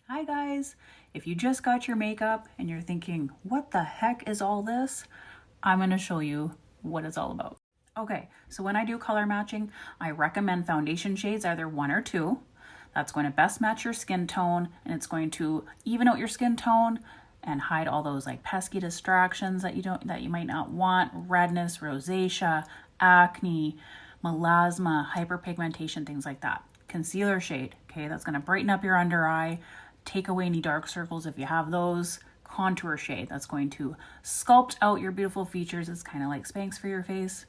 Hi guys, if you just got your makeup and you're thinking, what the heck is all this? I'm gonna show you what it's all about. Okay, so when I do color matching, I recommend foundation shades, either one or two. That's going to best match your skin tone, and it's going to even out your skin tone and hide all those like pesky distractions that you might not want, redness, rosacea, acne, melasma, hyperpigmentation, things like that. Concealer shade, okay, that's going to brighten up your under eye, take away any dark circles if you have those. Contour shade, that's going to sculpt out your beautiful features. It's kind of like Spanx for your face.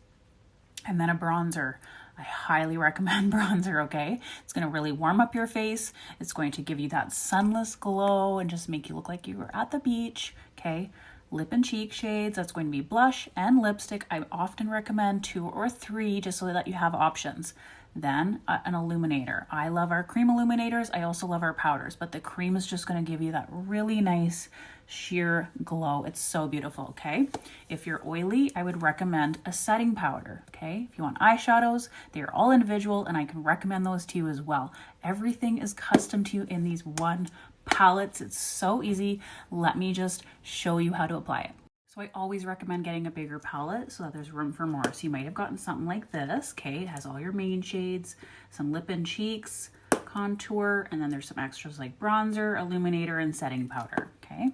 And then a bronzer. I highly recommend bronzer, okay? It's going to really warm up your face. It's going to give you that sunless glow and just make you look like you were at the beach, okay? Lip and cheek shades, that's going to be blush and lipstick. I often recommend 2 or 3 just so that you have options. Then an illuminator. I love our cream illuminators. I also love our powders, but the cream is just going to give you that really nice sheer glow. It's so beautiful, okay? If you're oily, I would recommend a setting powder, okay? If you want eyeshadows, they're all individual and I can recommend those to you as well. Everything is custom to you in these one palettes. It's so easy. Let me just show you how to apply it. So I always recommend getting a bigger palette so that there's room for more. So you might have gotten something like this, okay? It has all your main shades, some lip and cheeks, contour, and then there's some extras like bronzer, illuminator, and setting powder, okay?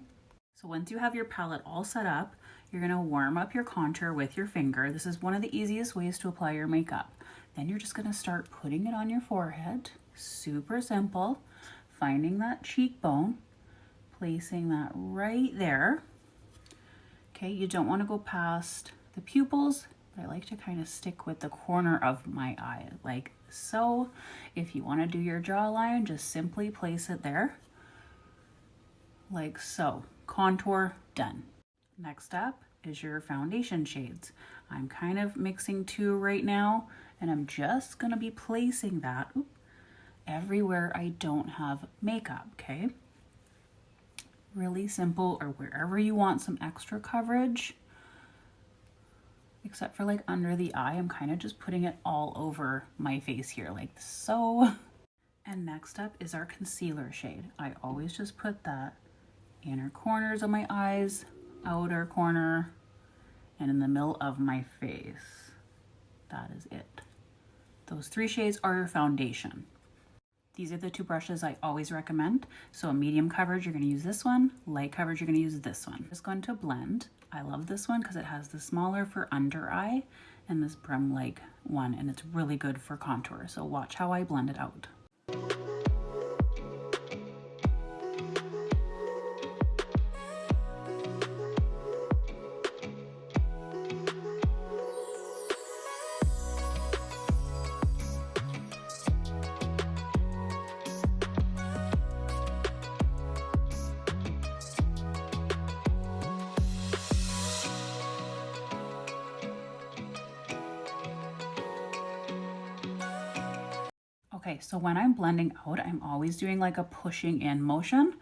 So once you have your palette all set up, you're gonna warm up your contour with your finger. This is one of the easiest ways to apply your makeup. Then you're just gonna start putting it on your forehead. Super simple. Finding that cheekbone, placing that right there. Okay, you don't want to go past the pupils, but I like to kind of stick with the corner of my eye, like so. If you want to do your jawline, just simply place it there, like so. Contour, done. Next up is your foundation shades. I'm kind of mixing 2 right now, and I'm just going to be placing that everywhere I don't have makeup, okay? Really simple, or wherever you want some extra coverage, except for like under the eye. I'm kind of just putting it all over my face here, like so. And next up is our concealer shade. I always just put that inner corners of my eyes, outer corner, and in the middle of my face. That is it. Those 3 shades are your foundation. These are the 2 brushes I always recommend. So a medium coverage, you're going to use this one. Light coverage, you're going to use this one. Just going to blend. I love this one because it has the smaller for under eye and this brim-like one, and it's really good for contour. So watch how I blend it out. Okay, so when I'm blending out, I'm always doing like a pushing in motion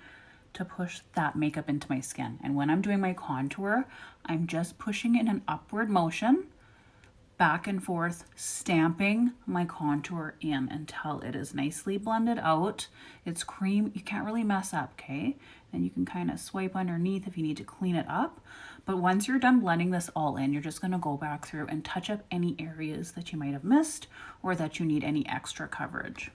to push that makeup into my skin. And when I'm doing my contour, I'm just pushing in an upward motion, back and forth, stamping my contour in until it is nicely blended out. It's cream, you can't really mess up, okay? Then you can kind of swipe underneath if you need to clean it up. But once you're done blending this all in, you're just gonna go back through and touch up any areas that you might have missed or that you need any extra coverage.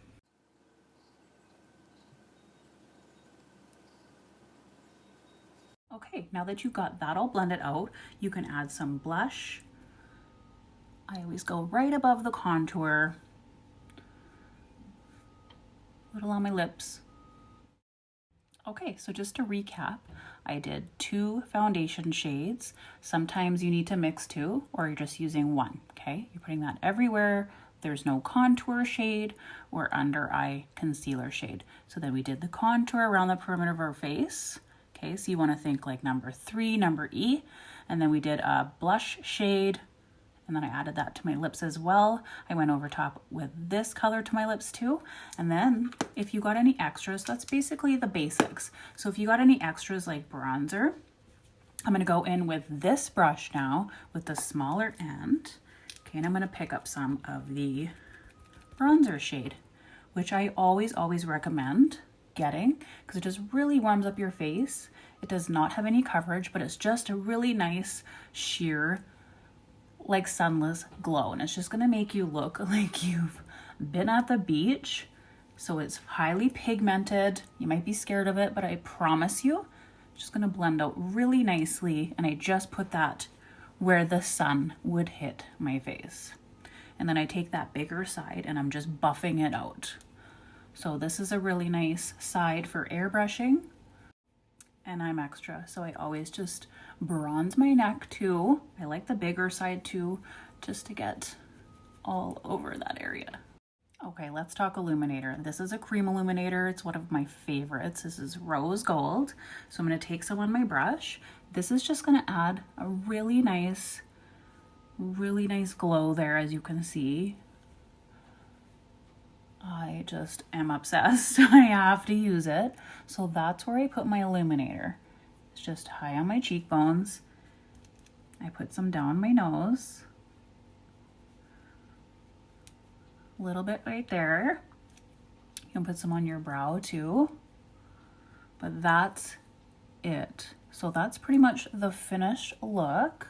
Okay, now that you've got that all blended out, you can add some blush. I always go right above the contour, a little on my lips. Okay, so just to recap, I did 2 foundation shades. Sometimes you need to mix 2, or you're just using 1, okay? You're putting that everywhere. There's no contour shade or under eye concealer shade. So then we did the contour around the perimeter of our face. Okay, so you want to think like number 3, number E, and then we did a blush shade, and then I added that to my lips as well. I went over top with this color to my lips too. And then if you got any extras, that's basically the basics. So if you got any extras like bronzer, I'm gonna go in with this brush now with the smaller end. Okay, and I'm gonna pick up some of the bronzer shade, which I always recommend getting because it just really warms up your face. It does not have any coverage, but it's just a really nice sheer, like sunless glow. And it's just gonna make you look like you've been at the beach. So it's highly pigmented. You might be scared of it, but I promise you, it's just gonna blend out really nicely. And I just put that where the sun would hit my face. And then I take that bigger side and I'm just buffing it out. So this is a really nice side for airbrushing. And I'm extra, so I always just bronze my neck too. I like the bigger side too, just to get all over that area. Okay, let's talk illuminator. This is a cream illuminator. It's one of my favorites. This is rose gold. So I'm gonna take some on my brush. This is just gonna add a really nice glow there, as you can see. I just am obsessed. I have to use it. So that's where I put my illuminator. It's just high on my cheekbones. I put some down my nose. A little bit right there. You can put some on your brow too. But that's it. So that's pretty much the finished look.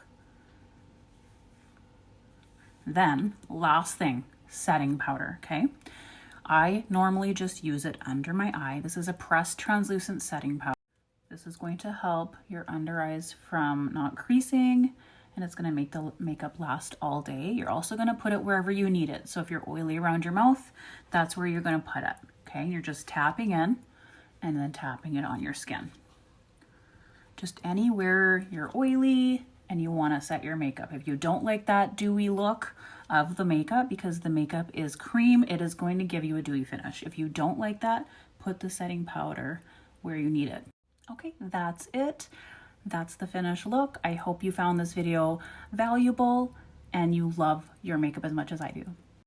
Then, last thing, setting powder, okay? I normally just use it under my eye. This is a pressed translucent setting powder. This is going to help your under eyes from not creasing, and it's gonna make the makeup last all day. You're also gonna put it wherever you need it. So if you're oily around your mouth, that's where you're gonna put it, okay? You're just tapping in and then tapping it on your skin. Just anywhere you're oily and you wanna set your makeup. If you don't like that dewy look of the makeup, because the makeup is cream, it is going to give you a dewy finish. If you don't like that, put the setting powder where you need it. Okay, that's it. That's the finished look. I hope you found this video valuable and you love your makeup as much as I do.